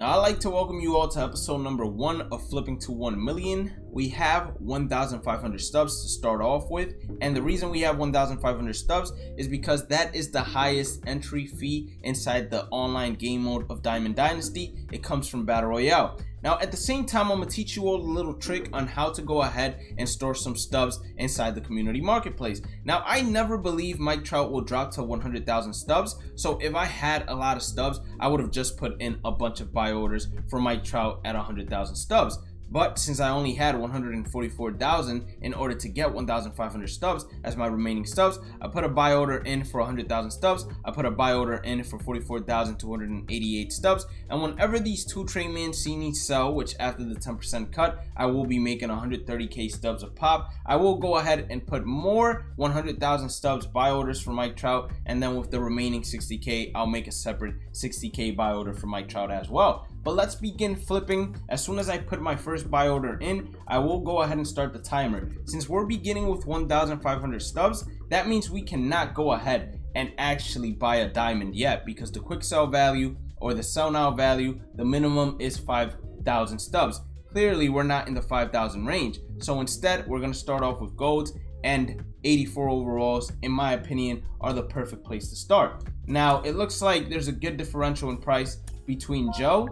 Now, I'd like to welcome you all to episode number 1 of Flipping to 1 Million. We have 1,500 stubs to start off with, and the reason we have 1,500 stubs is because that is the highest entry fee inside the online game mode of Diamond Dynasty. It comes from Battle Royale. Now, at the same time, I'm going to teach you all a little trick on how to go ahead and store some stubs inside the community marketplace. Now, I never believe Mike Trout will drop to 100,000 stubs. So if I had a lot of stubs, I would have just put in a bunch of buy orders for Mike Trout at 100,000 stubs. But since I only had 144,000 in order to get 1,500 stubs as my remaining stubs, I put a buy order in for 100,000 stubs. I put a buy order in for 44,288 stubs. And whenever these two Trey Mancini sell, which after the 10% cut, I will be making 130k stubs a pop. I will go ahead and put more 100,000 stubs buy orders for Mike Trout. And then with the remaining 60k, I'll make a separate 60k buy order for Mike Trout as well. But let's begin flipping. As soon as I put my first buy order in, I will go ahead and start the timer. Since we're beginning with 1,500 stubs, that means we cannot go ahead and actually buy a diamond yet, because the quick sell value or the sell now value, the minimum is 5,000 stubs. Clearly, we're not in the 5,000 range. So instead, we're going to start off with golds, and 84 overalls, in my opinion, are the perfect place to start. Now, it looks like there's a good differential in price between Joe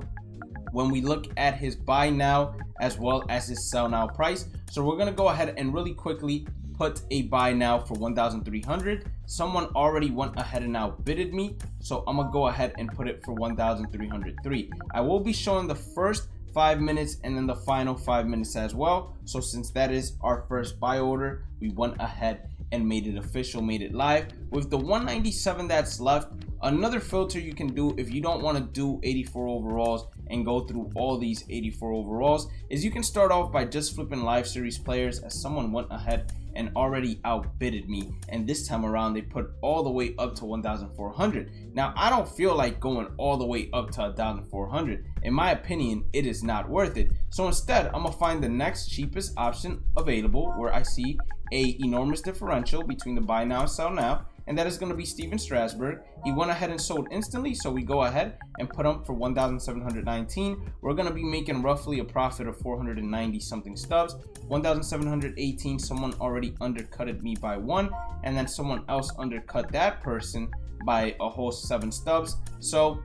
when we look at his buy now as well as his sell now price. So we're gonna go ahead and really quickly put a buy now for 1,300. Someone already went ahead and outbidded me, so I'm gonna go ahead and put it for 1,303. I will be showing the first 5 minutes and then the final 5 minutes as well. So since that is our first buy order, we went ahead and made it official, made it live. With the 197 that's left, another filter you can do if you don't want to do 84 overalls and go through all these 84 overalls is you can start off by just flipping live series players, as someone went ahead and already outbidded me, and this time around they put all the way up to 1,400. Now, I don't feel like going all the way up to 1,400. In my opinion, it is not worth it. So instead, I'm gonna find the next cheapest option available where I see a enormous differential between the buy now and sell now, and that is going to be Steven Strasburg. He went ahead and sold instantly, so we go ahead and put him for 1,719. We're going to be making roughly a profit of 490 something stubs. 1,718, someone already undercutted me by 1, and then someone else undercut that person by a whole 7 stubs. So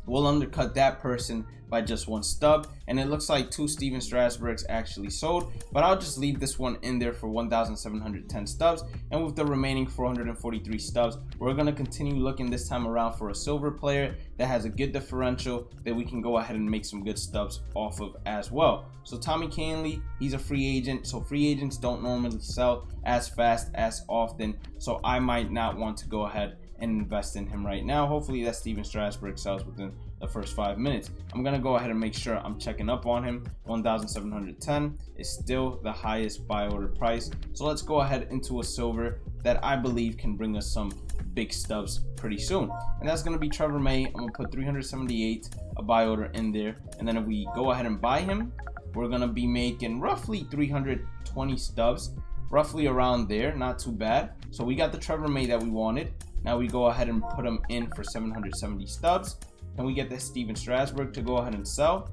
we'll undercut that person by just 1 stub, and it looks like 2 Steven Strasburgs actually sold, but I'll just leave this one in there for 1,710 stubs. And with the remaining 443 stubs, we're going to continue looking this time around for a silver player that has a good differential that we can go ahead and make some good stubs off of as well. So Tommy Kahnle, he's a free agent, so free agents don't normally sell as fast as often, so I might not want to go ahead and invest in him right now. Hopefully that Steven Strasburg sells within the first 5 minutes. I'm gonna go ahead and make sure I'm checking up on him. 1,710 is still the highest buy order price. So let's go ahead into a silver that I believe can bring us some big stubs pretty soon, and that's gonna be Trevor May. I'm gonna put 378 a buy order in there, and then if we go ahead and buy him, we're gonna be making roughly 320 stubs, roughly around there, not too bad. So we got the Trevor May that we wanted. Now we go ahead and put him in for 770 stubs, and we get the Steven Strasburg to go ahead and sell.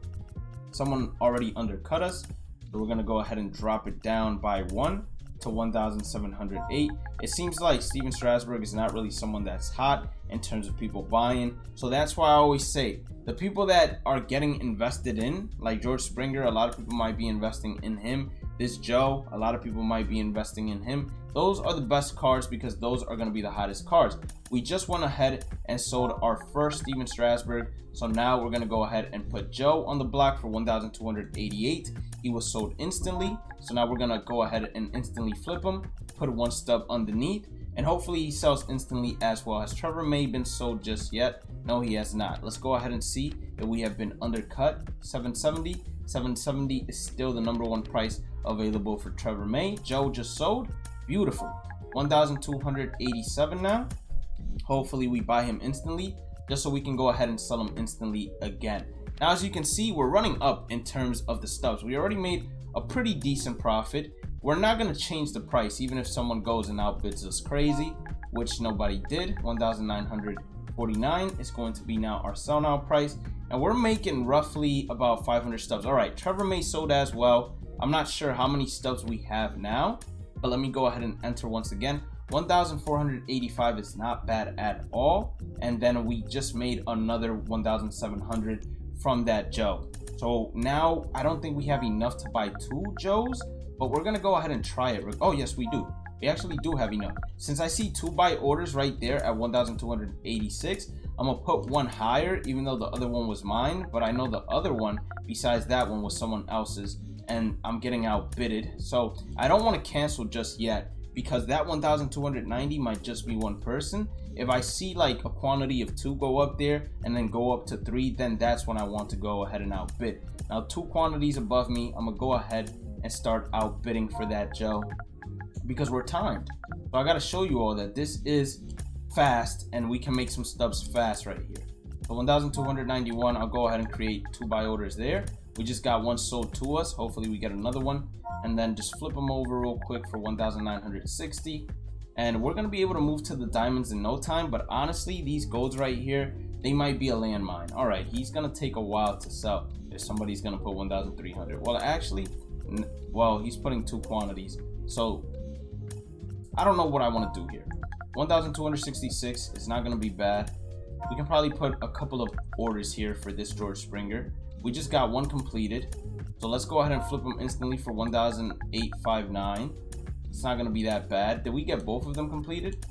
Someone already undercut us, so we're gonna go ahead and drop it down by 1 to 1,708. It seems like Steven Strasburg is not really someone that's hot in terms of people buying, so that's why I always say the people that are getting invested in, like George Springer, a lot of people might be investing in him. This Joe, a lot of people might be investing in him. Those are the best cards because those are going to be the hottest cards. We just went ahead and sold our first Steven Strasburg, so now we're going to go ahead and put Joe on the block for 1,288. He was sold instantly, so now we're going to go ahead and instantly flip him, put 1 stub underneath, and hopefully he sells instantly as well. Has Trevor May been sold just yet? No, he has not. Let's go ahead and see if we have been undercut. 770. 770 is still the number 1 price available for Trevor May. Joe just sold. Beautiful. 1,287 now. Hopefully we buy him instantly, just so we can go ahead and sell him instantly again. Now, as you can see, we're running up in terms of the stubs. We already made a pretty decent profit. We're not going to change the price, even if someone goes and outbids us crazy, which nobody did. 1,900 49 is going to be now our sell now price, and we're making roughly about 500 stubs. All right, Trevor May sold as well. I'm not sure how many stubs we have now, but let me go ahead and enter once again. 1,485 is not bad at all, and then we just made another 1,700 from that Joe. So now I don't think we have enough to buy 2 Joes, but we're gonna go ahead and try it. Oh yes, we do. We actually do have enough. Since I see 2 buy orders right there at 1,286, I'm gonna put one higher, even though the other one was mine, but I know the other one besides that one was someone else's, and I'm getting outbidded. So I don't want to cancel just yet, because that 1,290 might just be one person. If I see like a quantity of 2 go up there and then go up to 3, then that's when I want to go ahead and outbid. Now 2 quantities above me, I'm gonna go ahead and start outbidding for that Joe, because we're timed. So I gotta show you all that this is fast and we can make some stubs fast right here. So 1,291, I'll go ahead and create 2 buy orders there. We just got one sold to us. Hopefully we get another one, and then just flip them over real quick for 1,960. And we're gonna be able to move to the diamonds in no time, but honestly, these golds right here, they might be a landmine. All right, he's gonna take a while to sell. If somebody's gonna put 1,300. Well, actually, well, he's putting 2 quantities. So I don't know what I want to do here. 1,266 is not gonna be bad. We can probably put a couple of orders here for this George Springer. We just got one completed, so let's go ahead and flip them instantly for 1,859. It's not gonna be that bad. Did we get both of them completed?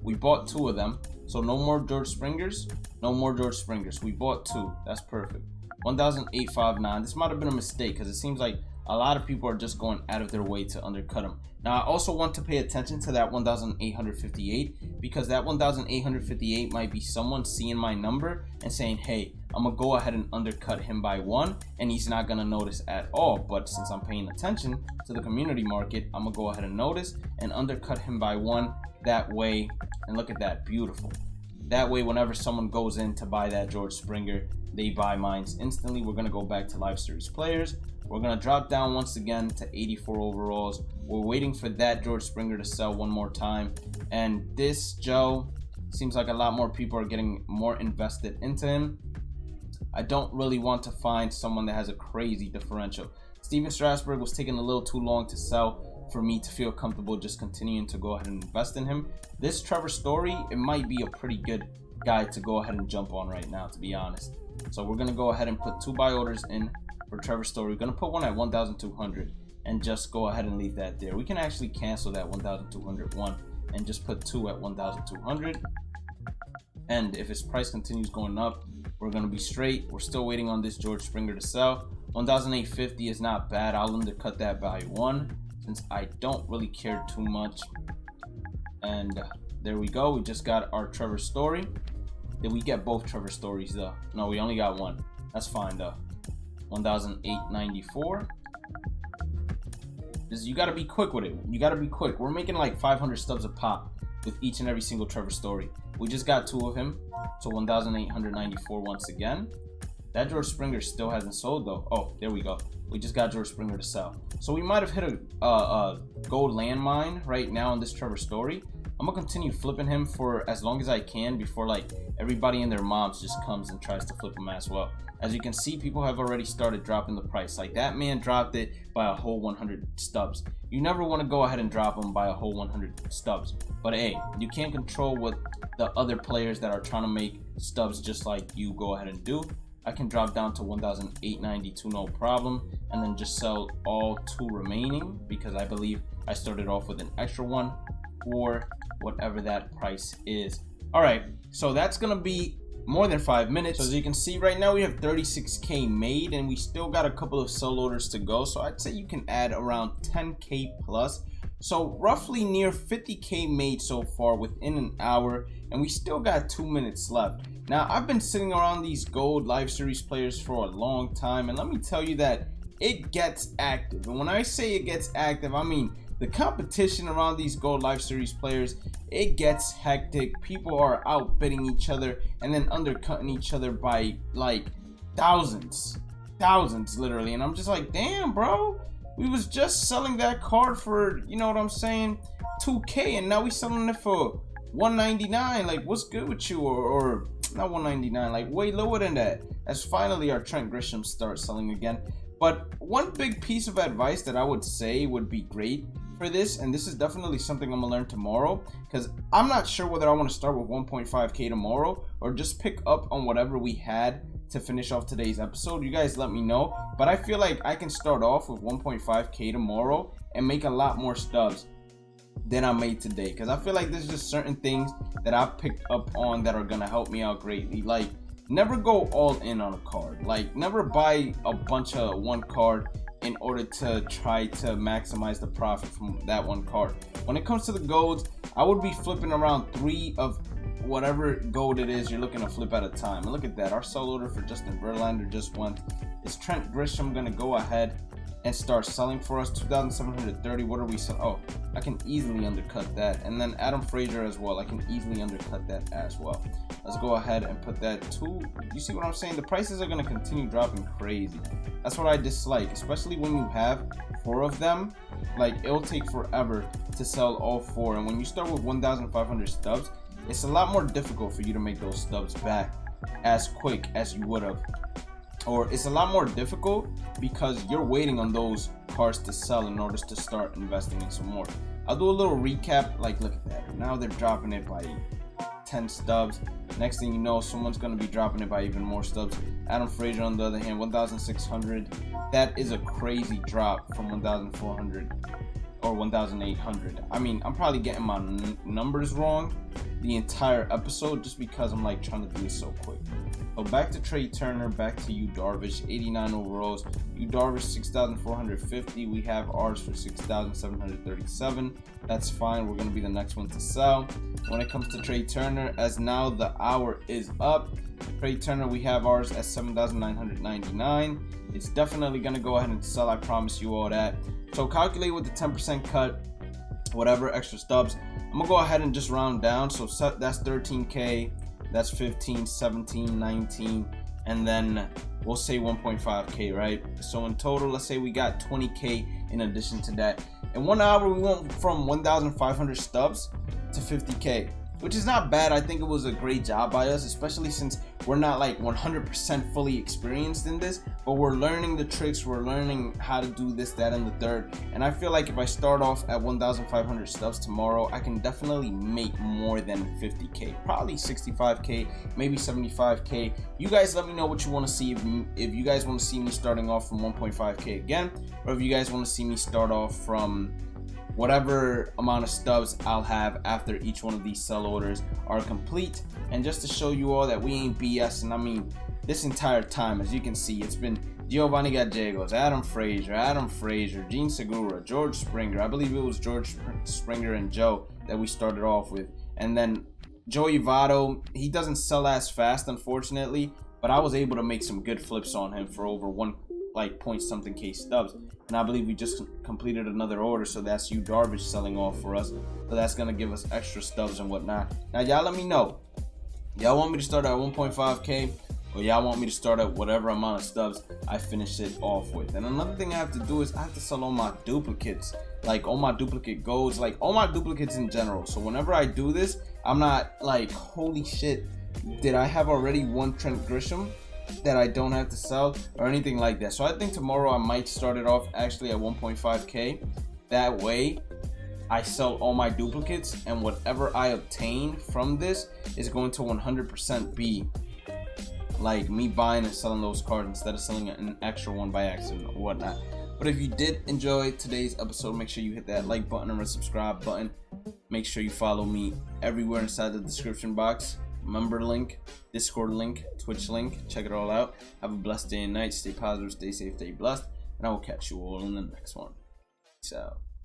We bought 2 of them, so no more George Springers. No more George Springers. We bought 2. That's perfect. 1,859. This might have been a mistake, because it seems like a lot of people are just going out of their way to undercut them. Now I also want to pay attention to that 1,858, because that 1,858 might be someone seeing my number and saying, hey, I'm gonna go ahead and undercut him by 1, and he's not gonna notice at all. But since I'm paying attention to the community market, I'm gonna go ahead and notice and undercut him by 1. That way, and look at that, beautiful. That way, whenever someone goes in to buy that George Springer, they buy mines instantly. We're gonna go back to live series players. We're gonna drop down once again to 84 overalls. We're waiting for that George Springer to sell one more time, and this Joe seems like a lot more people are getting more invested into him. I don't really want to find someone that has a crazy differential. Steven Strasburg was taking a little too long to sell for me to feel comfortable just continuing to go ahead and invest in him. This Trevor Story, it might be a pretty good guy to go ahead and jump on right now, to be honest. So we're gonna go ahead and put 2 buy orders in for Trevor Story. We're gonna put one at 1,200 and just go ahead and leave that there. We can actually cancel that 1,201 and just put 2 at 1,200. And if his price continues going up, we're gonna be straight. We're still waiting on this George Springer to sell. 1,850 is not bad. I'll undercut that by 1 since I don't really care too much. And there we go. We just got our Trevor Story. Did we get both Trevor Stories though? No, we only got one. That's fine though. 1,894. You gotta be quick with it. You gotta be quick. We're making like 500 stubs a pop with each and every single Trevor Story. We just got 2 of him, so 1,894 once again. That George Springer still hasn't sold though. Oh, there we go. We just got George Springer to sell. So we might have hit a gold landmine right now on this Trevor Story. I'm gonna continue flipping him for as long as I can before like everybody and their moms just comes and tries to flip him as well. As you can see, people have already started dropping the price. Like that man dropped it by a whole 100 stubs. You never want to go ahead and drop them by a whole 100 stubs. But hey, you can't control what the other players that are trying to make stubs just like you go ahead and do. I can drop down to 1,892 no problem, and then just sell all 2 remaining because I believe I started off with an extra one or whatever that price is. All right, so that's gonna be more than 5 minutes. So as you can see right now, we have 36k made and we still got a couple of sell orders to go. So I'd say you can add around 10k plus. So roughly near 50k made so far within an hour, and we still got 2 minutes left. Now I've been sitting around these gold live series players for a long time, and let me tell you that it gets active. And when I say it gets active, I mean the competition around these gold live series players, it gets hectic. People are outbidding each other and then undercutting each other by like thousands literally. And I'm just like, damn bro, we was just selling that card for, you know what I'm saying, 2k, and now we selling it for 199. Like, what's good with you? Or not 199, like way lower than that, as finally our Trent Grisham starts selling again. But one big piece of advice that I would say would be great for this, and this is definitely something I'm gonna learn tomorrow, because I'm not sure whether I want to start with 1.5k tomorrow or just pick up on whatever we had to finish off today's episode. You guys let me know, but I feel like I can start off with 1.5k tomorrow and make a lot more stubs than I made today, because I feel like there's just certain things that I've picked up on that are gonna help me out greatly. Like, never go all in on a card. Like, never buy a bunch of one card in order to try to maximize the profit from that one card. When it comes to the golds, I would be flipping around 3 of whatever gold it is you're looking to flip at a time. And look at that, our sell order for Justin Verlander just went. Is Trent Grisham gonna go ahead and start selling for us? 2,730. What are we selling? Oh, I can easily undercut that. And then Adam Frazier as well, I can easily undercut that as well. Let's go ahead and put that to, you see what I'm saying? The prices are going to continue dropping crazy. That's what I dislike, especially when you have 4 of them. Like, it'll take forever to sell all 4, and when you start with 1,500 stubs, it's a lot more difficult for you to make those stubs back as quick as you would have. Or it's a lot more difficult because you're waiting on those cards to sell in order to start investing in some more. I'll do a little recap. Like, look at that, now they're dropping it by 10 stubs. Next thing you know, someone's going to be dropping it by even more stubs. Adam Frazier, on the other hand, 1,600. That is a crazy drop from 1,400 or 1,800. I mean, I'm probably getting my numbers wrong the entire episode just because I'm like trying to do it so quick. So back to Trey Turner, back to Yu Darvish, 89 overalls. Yu Darvish 6,450. We have ours for 6,737. That's fine. We're going to be the next one to sell. When it comes to Trey Turner, as now the hour is up, Trey Turner, we have ours at 7,999. It's definitely going to go ahead and sell. I promise you all that. So calculate with the 10% cut, whatever extra stubs. I'm going to go ahead and just round down. So that's 13K. That's 15, 17, 19, and then we'll say 1.5k, right? So in total, let's say we got 20k in addition to that. In 1 hour, we went from 1,500 stubs to 50k, which is not bad. I think it was a great job by us, especially since we're not like 100% fully experienced in this, but we're learning the tricks, we're learning how to do this, that, and the third. And I feel like if I start off at 1,500 stubs tomorrow, I can definitely make more than 50k, probably 65k, maybe 75k. You guys let me know what you want to see. If you guys want to see me starting off from 1.5k again, or if you guys want to see me start off from whatever amount of stubs I'll have after each one of these sell orders are complete. And just to show you all that we ain't BSing, I mean, this entire time, as you can see, it's been Giovanni Gallegos, Adam Frazier, Gene Segura, George Springer. I believe it was George Springer and Joe that we started off with. And then Joey Votto, he doesn't sell as fast, unfortunately, but I was able to make some good flips on him for over point something K stubs. And I believe we just completed another order, so that's Yu Darvish selling off for us. So that's gonna give us extra stubs and whatnot. Now y'all let me know. Y'all want me to start at 1.5k, or y'all want me to start at whatever amount of stubs I finish it off with? And another thing I have to do is I have to sell all my duplicates, like all my duplicate golds, like all my duplicates in general. So whenever I do this, I'm not like, holy shit, did I have already one Trent Grisham that I don't have to sell or anything like that. So I think tomorrow I might start it off actually at 1.5k. That way I sell all my duplicates, and whatever I obtain from this is going to 100% be like me buying and selling those cards instead of selling an extra one by accident or whatnot. But if you did enjoy today's episode, make sure you hit that like button and the subscribe button. Make sure you follow me everywhere inside the description box. Member link, Discord link, Twitch link. Check it all out. Have a blessed day and night. Stay positive, stay safe, stay blessed. And I will catch you all in the next one. Peace out.